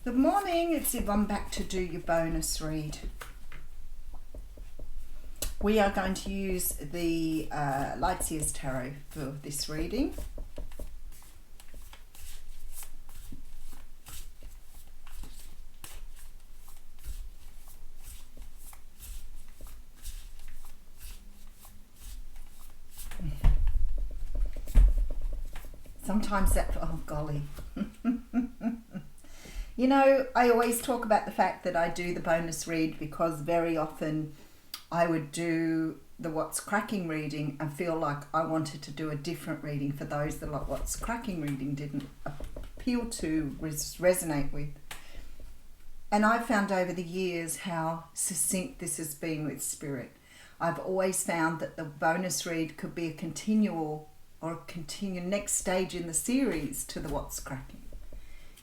Good morning, it's Yvonne back to do your bonus read. We are going to use the Lightseers Tarot for this reading. Sometimes that, oh golly. You know, I always talk about the fact that I do the bonus read because very often I would do the What's Cracking reading and feel like I wanted to do a different reading for those that like What's Cracking reading didn't appeal to, resonate with. And I've found over the years how succinct this has been with Spirit. I've always found that the bonus read could be a continual or a continued next stage in the series to the What's Cracking.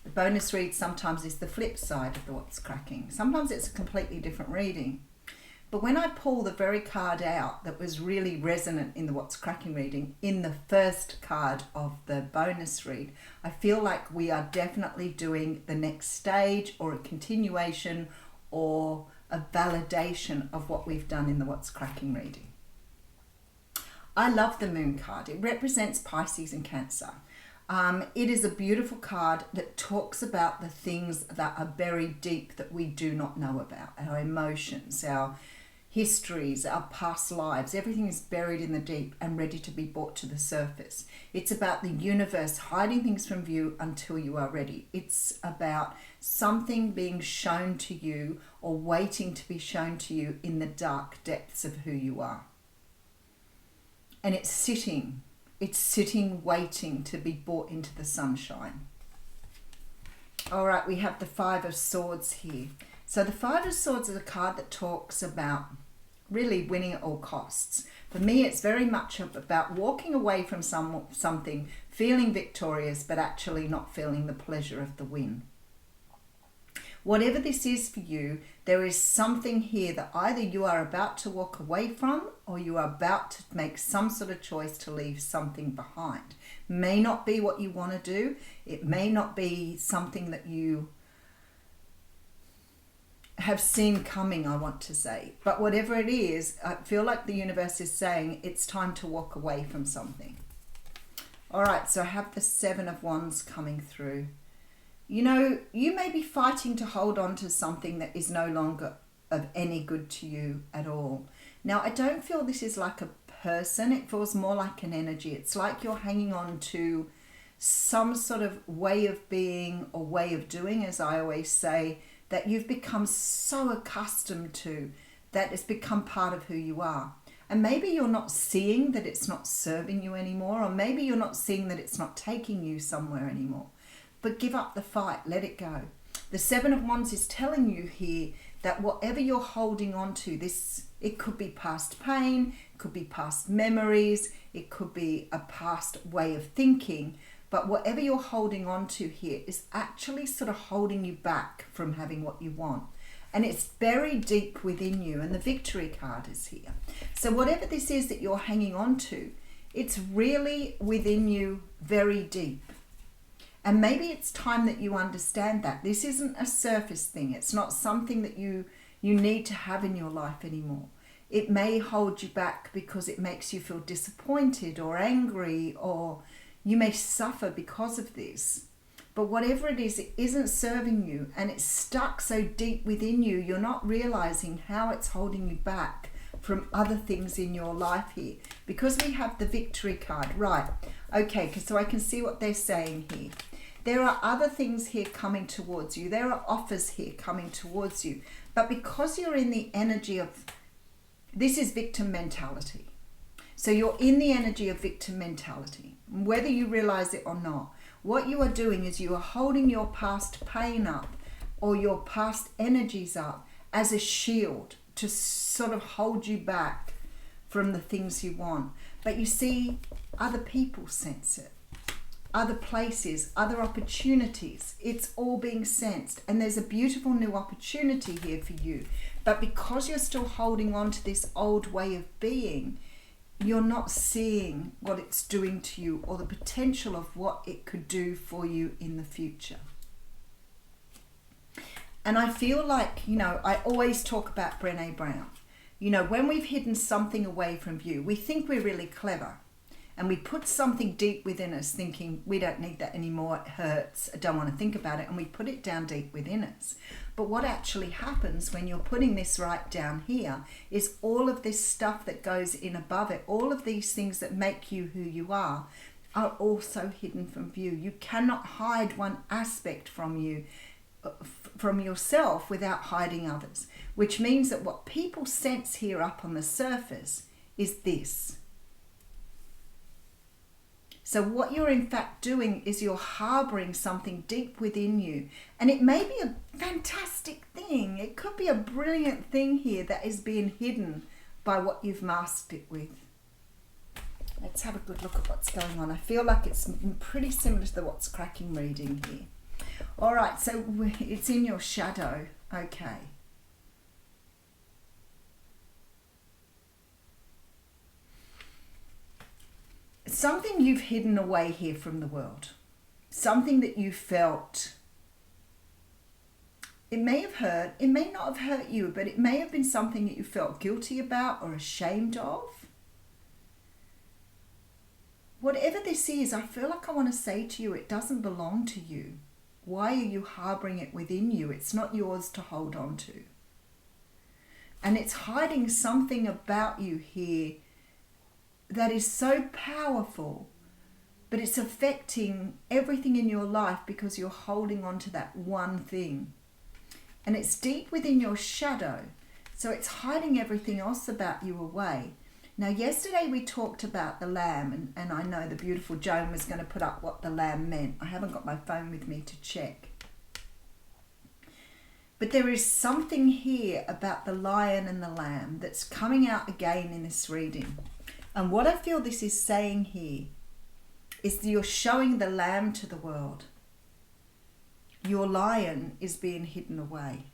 The bonus read sometimes is the flip side of the What's Cracking. Sometimes it's a completely different reading. But when I pull the very card out that was really resonant in the What's Cracking reading, in the first card of the bonus read, I feel like we are definitely doing the next stage or a continuation or a validation of what we've done in the What's Cracking reading. I love the Moon card. It represents Pisces and Cancer. It is a beautiful card that talks about the things that are buried deep that we do not know about. Our emotions, our histories, our past lives, everything is buried in the deep and ready to be brought to the surface. It's about the universe hiding things from view until you are ready. It's about something being shown to you or waiting to be shown to you in the dark depths of who you are. And it's sitting waiting to be brought into the sunshine. All right, we have the Five of Swords here. So the Five of Swords is a card that talks about really winning at all costs. For me, it's very much about walking away from something, feeling victorious, but actually not feeling the pleasure of the win. Whatever this is for you, there is something here that either you are about to walk away from or you are about to make some sort of choice to leave something behind. May not be what you want to do. It may not be something that you have seen coming, I want to say. But whatever it is, I feel like the universe is saying it's time to walk away from something. All right, so I have the Seven of Wands coming through. You know, you may be fighting to hold on to something that is no longer of any good to you at all. Now, I don't feel this is like a person. It feels more like an energy. It's like you're hanging on to some sort of way of being or way of doing, as I always say, that you've become so accustomed to that it's become part of who you are. And maybe you're not seeing that it's not serving you anymore, or maybe you're not seeing that it's not taking you somewhere anymore. But give up the fight, let it go. The Seven of Wands is telling you here that whatever you're holding on to, it could be past pain, it could be past memories, it could be a past way of thinking, but whatever you're holding on to here is actually sort of holding you back from having what you want. And it's buried deep within you, and the Victory card is here. So whatever this is that you're hanging on to, it's really within you, very deep. And maybe it's time that you understand that. This isn't a surface thing. It's not something that you need to have in your life anymore. It may hold you back because it makes you feel disappointed or angry, or you may suffer because of this. But whatever it isn't serving you, and it's stuck so deep within you, you're not realizing how it's holding you back from other things in your life here. Because we have the Victory card. Right. Okay, so I can see what they're saying here. There are other things here coming towards you. There are offers here coming towards you. But because you're in the energy of, this is victim mentality. So you're in the energy of victim mentality, whether you realize it or not. What you are doing is you are holding your past pain up or your past energies up as a shield to sort of hold you back from the things you want. But you see, other people sense it. Other places, other opportunities, it's all being sensed, and there's a beautiful new opportunity here for you. But because you're still holding on to this old way of being, you're not seeing what it's doing to you or the potential of what it could do for you in the future. And I feel like, you know, I always talk about Brené Brown. You know, when we've hidden something away from view, we think we're really clever. And we put something deep within us thinking, we don't need that anymore, it hurts, I don't want to think about it. And we put it down deep within us. But what actually happens when you're putting this right down here is all of this stuff that goes in above it, all of these things that make you who you are also hidden from view. You cannot hide one aspect from you, from yourself, without hiding others. Which means that what people sense here up on the surface is this. So what you're in fact doing is you're harboring something deep within you. And it may be a fantastic thing. It could be a brilliant thing here that is being hidden by what you've masked it with. Let's have a good look at what's going on. I feel like it's pretty similar to the What's Cracking reading here. All right, so it's in your shadow. Okay. Something you've hidden away here from the world. Something that you felt. It may have hurt, it may not have hurt you, but it may have been something that you felt guilty about or ashamed of. Whatever this is, I feel like I want to say to you, it doesn't belong to you. Why are you harboring it within you? It's not yours to hold on to. And it's hiding something about you here that is so powerful, but it's affecting everything in your life because you're holding on to that one thing. And it's deep within your shadow, so it's hiding everything else about you away. Now, yesterday we talked about the lamb, and I know the beautiful Joan was going to put up what the lamb meant. I haven't got my phone with me to check. But there is something here about the lion and the lamb that's coming out again in this reading. And what I feel this is saying here is that you're showing the lamb to the world. Your lion is being hidden away.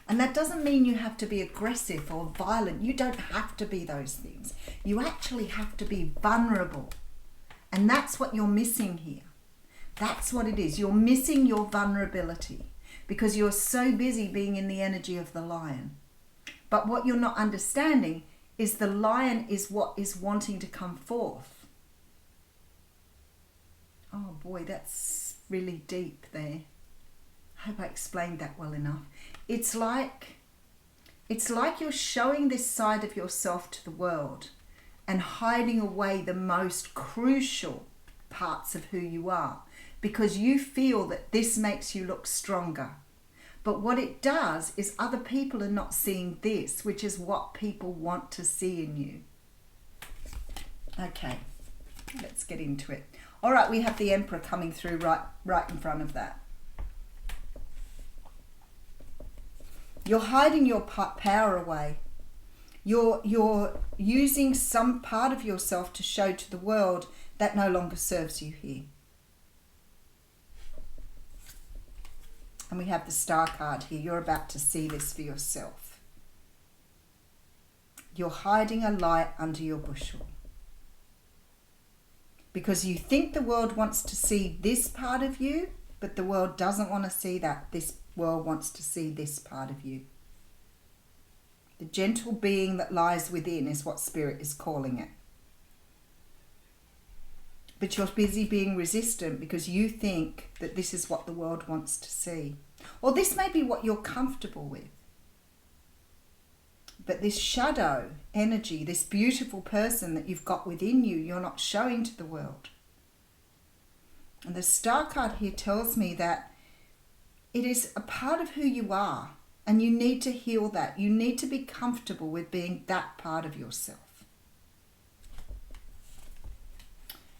And that doesn't mean you have to be aggressive or violent. You don't have to be those things. You actually have to be vulnerable. And that's what you're missing here. That's what it is. You're missing your vulnerability because you're so busy being in the energy of the lion. But what you're not understanding is the lion is what is wanting to come forth. Oh boy, that's really deep there. I hope I explained that well enough. It's like you're showing this side of yourself to the world and hiding away the most crucial parts of who you are because you feel that this makes you look stronger. But what it does is other people are not seeing this, which is what people want to see in you. Okay, let's get into it. All right, we have the Emperor coming through right in front of that. You're hiding your power away. You're using some part of yourself to show to the world that no longer serves you here. And we have the Star card here. You're about to see this for yourself. You're hiding a light under your bushel. Because you think the world wants to see this part of you, but the world doesn't want to see that. This world wants to see this part of you. The gentle being that lies within is what Spirit is calling it. But you're busy being resistant because you think that this is what the world wants to see. Or this may be what you're comfortable with. But this shadow energy, this beautiful person that you've got within you, you're not showing to the world. And the Star card here tells me that it is a part of who you are. And you need to heal that. You need to be comfortable with being that part of yourself.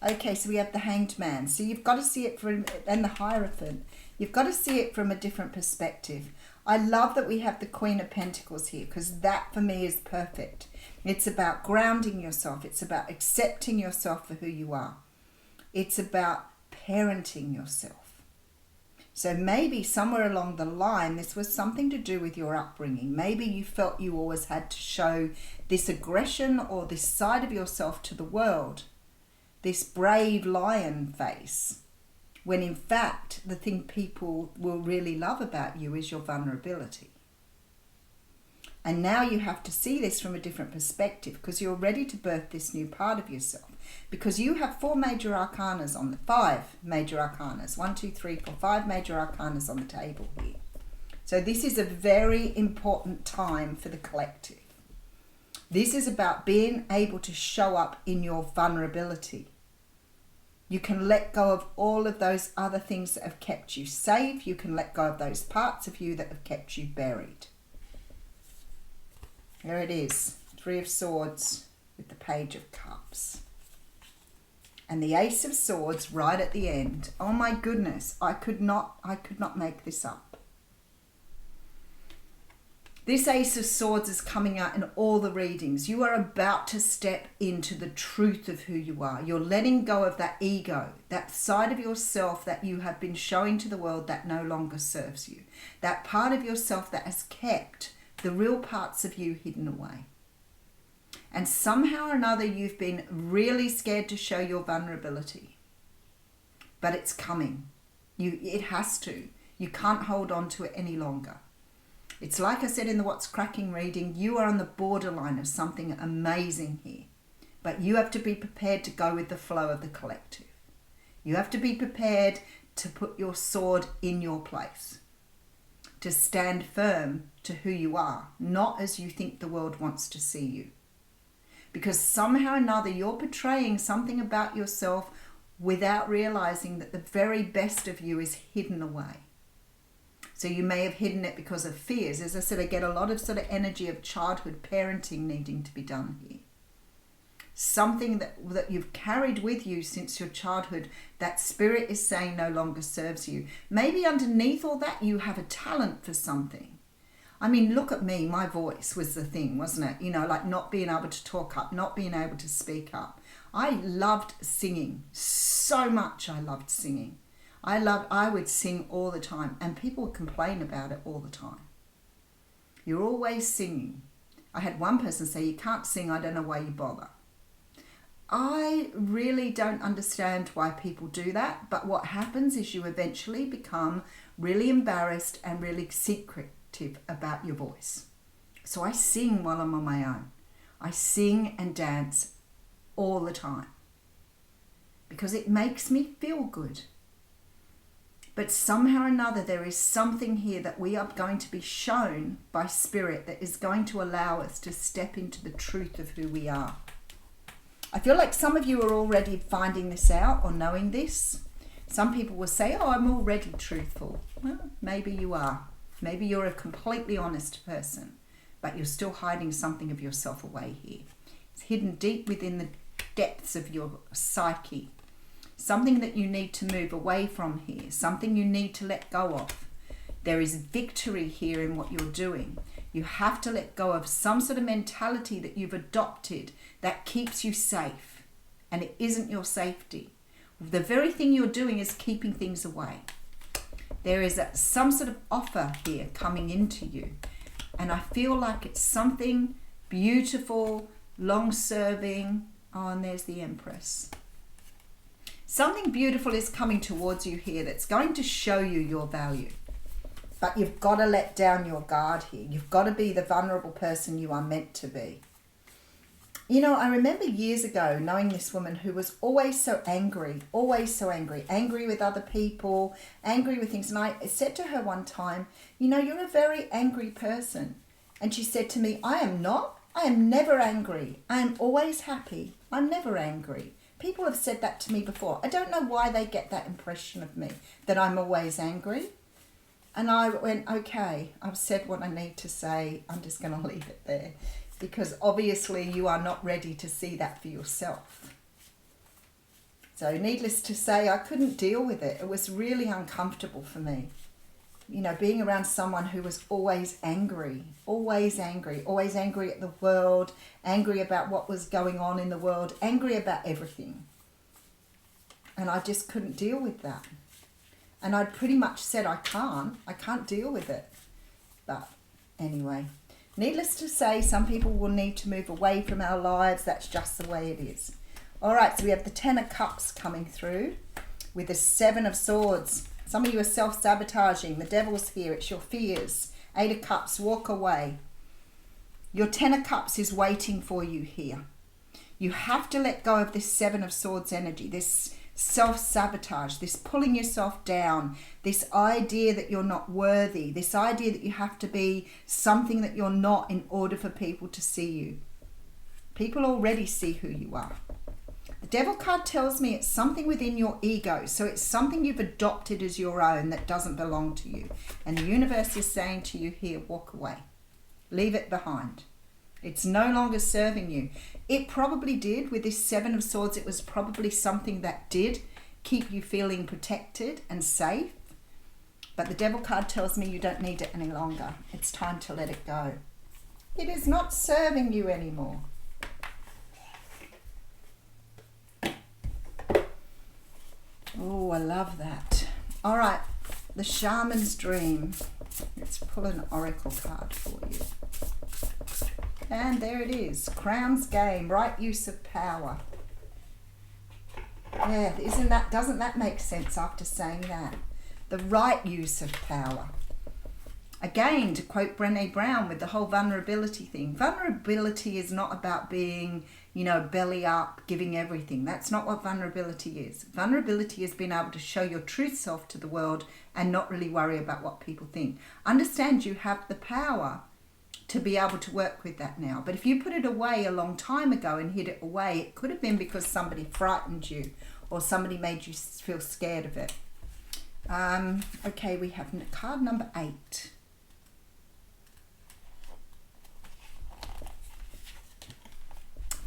Okay, so we have the Hanged Man. So you've got to see it from, and the Hierophant. You've got to see it from a different perspective. I love that we have the Queen of Pentacles here because that for me is perfect. It's about grounding yourself. It's about accepting yourself for who you are. It's about parenting yourself. So maybe somewhere along the line, this was something to do with your upbringing. Maybe you felt you always had to show this aggression or this side of yourself to the world. This brave lion face. when in fact the thing people will really love about you is your vulnerability. And now you have to see this from a different perspective, because you're ready to birth this new part of yourself. Because you have 4 major arcanas on the 5 major arcanas. 1, 2, 3, 4, 5 major arcanas on the table here. So this is a very important time for the collective. This is about being able to show up in your vulnerability. You can let go of all of those other things that have kept you safe. You can let go of those parts of you that have kept you buried. There it is, 3 of Swords with the Page of Cups. And the Ace of Swords right at the end. Oh my goodness, I could not make this up. This Ace of Swords is coming out in all the readings. You are about to step into the truth of who you are. You're letting go of that ego, that side of yourself that you have been showing to the world that no longer serves you. That part of yourself that has kept the real parts of you hidden away. And somehow or another you've been really scared to show your vulnerability. But it's coming. It has to. You can't hold on to it any longer. It's like I said in the What's Cracking reading, you are on the borderline of something amazing here. But you have to be prepared to go with the flow of the collective. You have to be prepared to put your sword in your place. To stand firm to who you are, not as you think the world wants to see you. Because somehow or another you're portraying something about yourself without realizing that the very best of you is hidden away. So you may have hidden it because of fears. As I said, I get a lot of sort of energy of childhood parenting needing to be done here. Something that you've carried with you since your childhood, that spirit is saying no longer serves you. Maybe underneath all that you have a talent for something. I mean, look at me, my voice was the thing, wasn't it? You know, like not being able to talk up, not being able to speak up. I loved singing so much. I loved singing. I would sing all the time, and people would complain about it all the time. You're always singing. I had one person say, you can't sing, I don't know why you bother. I really don't understand why people do that, but what happens is you eventually become really embarrassed and really secretive about your voice. So I sing while I'm on my own. I sing and dance all the time because it makes me feel good. But somehow or another there is something here that we are going to be shown by Spirit that is going to allow us to step into the truth of who we are. I feel like some of you are already finding this out or knowing this. Some people will say, oh, I'm already truthful. Well, maybe you are. Maybe you're a completely honest person, but you're still hiding something of yourself away here. It's hidden deep within the depths of your psyche. Something that you need to move away from here. Something you need to let go of. There is victory here in what you're doing. You have to let go of some sort of mentality that you've adopted that keeps you safe, and it isn't your safety. The very thing you're doing is keeping things away. There is some sort of offer here coming into you, and I feel like it's something beautiful, long-serving. Oh, and there's the Empress. Something beautiful is coming towards you here that's going to show you your value. But you've got to let down your guard here. You've got to be the vulnerable person you are meant to be. You know, I remember years ago knowing this woman who was always so angry with other people, angry with things. And I said to her one time, you know, you're a very angry person. And she said to me, I am not. I am never angry. I am always happy. I'm never angry. People have said that to me before. I don't know why they get that impression of me, that I'm always angry. And I went, okay, I've said what I need to say. I'm just going to leave it there. Because obviously you are not ready to see that for yourself. So needless to say, I couldn't deal with it. It was really uncomfortable for me. You know, being around someone who was always angry at the world, angry about what was going on in the world, angry about everything. And I just couldn't deal with that. And I'd pretty much said, I can't deal with it. But anyway, needless to say, some people will need to move away from our lives. That's just the way it is. All right, so we have the Ten of Cups coming through. with the 7 of Swords. Some of you are self-sabotaging. The Devil's here. It's your fears. 8 of Cups, walk away. Your 10 of Cups is waiting for you here. You have to let go of this 7 of Swords energy, this self-sabotage, this pulling yourself down, this idea that you're not worthy, this idea that you have to be something that you're not in order for people to see you. People already see who you are. The Devil card tells me it's something within your ego. So it's something you've adopted as your own that doesn't belong to you. And the universe is saying to you here, walk away. Leave it behind. It's no longer serving you. It probably did with this 7 of Swords. It was probably something that did keep you feeling protected and safe. But the Devil card tells me you don't need it any longer. It's time to let it go. It is not serving you anymore. Oh, I love that. All right, the Shaman's Dream. Let's pull an oracle card for you. And there it is. Crown's Game, right use of power. Yeah, doesn't that make sense after saying that? The right use of power. Again, to quote Brené Brown with the whole vulnerability thing, vulnerability is not about being, belly up, giving everything. That's not what vulnerability is. Vulnerability is being able to show your true self to the world and not really worry about what people think. Understand you have the power to be able to work with that now. But if you put it away a long time ago and hid it away, it could have been because somebody frightened you or somebody made you feel scared of it. Okay, we have card number 8.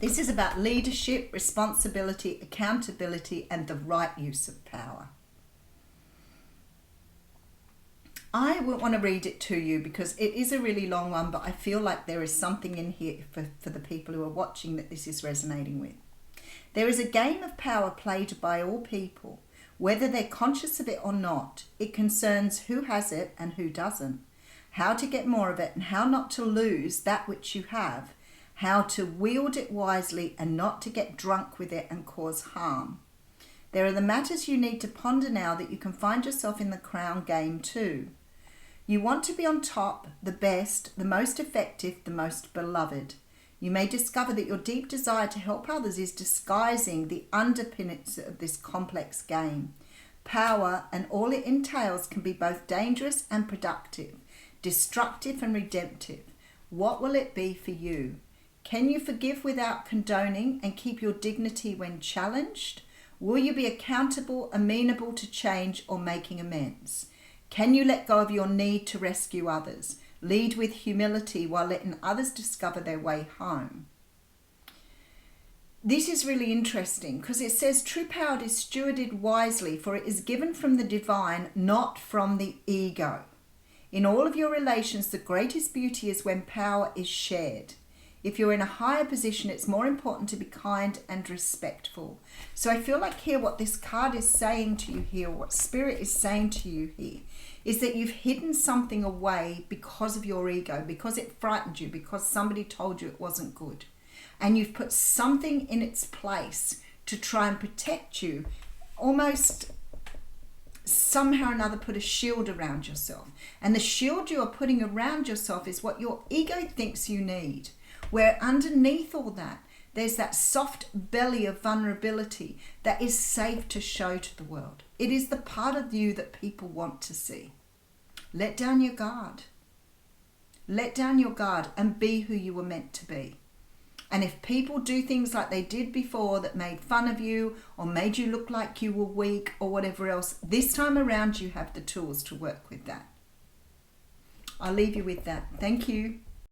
This is about leadership, responsibility, accountability, and the right use of power. I won't want to read it to you because it is a really long one, but I feel like there is something in here for the people who are watching that this is resonating with. There is a game of power played by all people, whether they're conscious of it or not. It concerns who has it and who doesn't, how to get more of it and how not to lose that which you have, how to wield it wisely and not to get drunk with it and cause harm. There are the matters you need to ponder now that you can find yourself in the crown game too. You want to be on top, the best, the most effective, the most beloved. You may discover that your deep desire to help others is disguising the underpinnings of this complex game. Power and all it entails can be both dangerous and productive, destructive and redemptive. What will it be for you? Can you forgive without condoning and keep your dignity when challenged? Will you be accountable, amenable to change or making amends? Can you let go of your need to rescue others? Lead with humility while letting others discover their way home. This is really interesting because it says true power is stewarded wisely, for it is given from the divine, not from the ego. In all of your relations, the greatest beauty is when power is shared. If you're in a higher position, it's more important to be kind and respectful. So I feel like here what this card is saying to you here, what Spirit is saying to you here, is that you've hidden something away because of your ego, because it frightened you, because somebody told you it wasn't good. And you've put something in its place to try and protect you, almost somehow or another put a shield around yourself. And the shield you are putting around yourself is what your ego thinks you need. Where underneath all that, there's that soft belly of vulnerability that is safe to show to the world. It is the part of you that people want to see. Let down your guard. Let down your guard and be who you were meant to be. And if people do things like they did before that made fun of you or made you look like you were weak or whatever else, this time around you have the tools to work with that. I'll leave you with that. Thank you.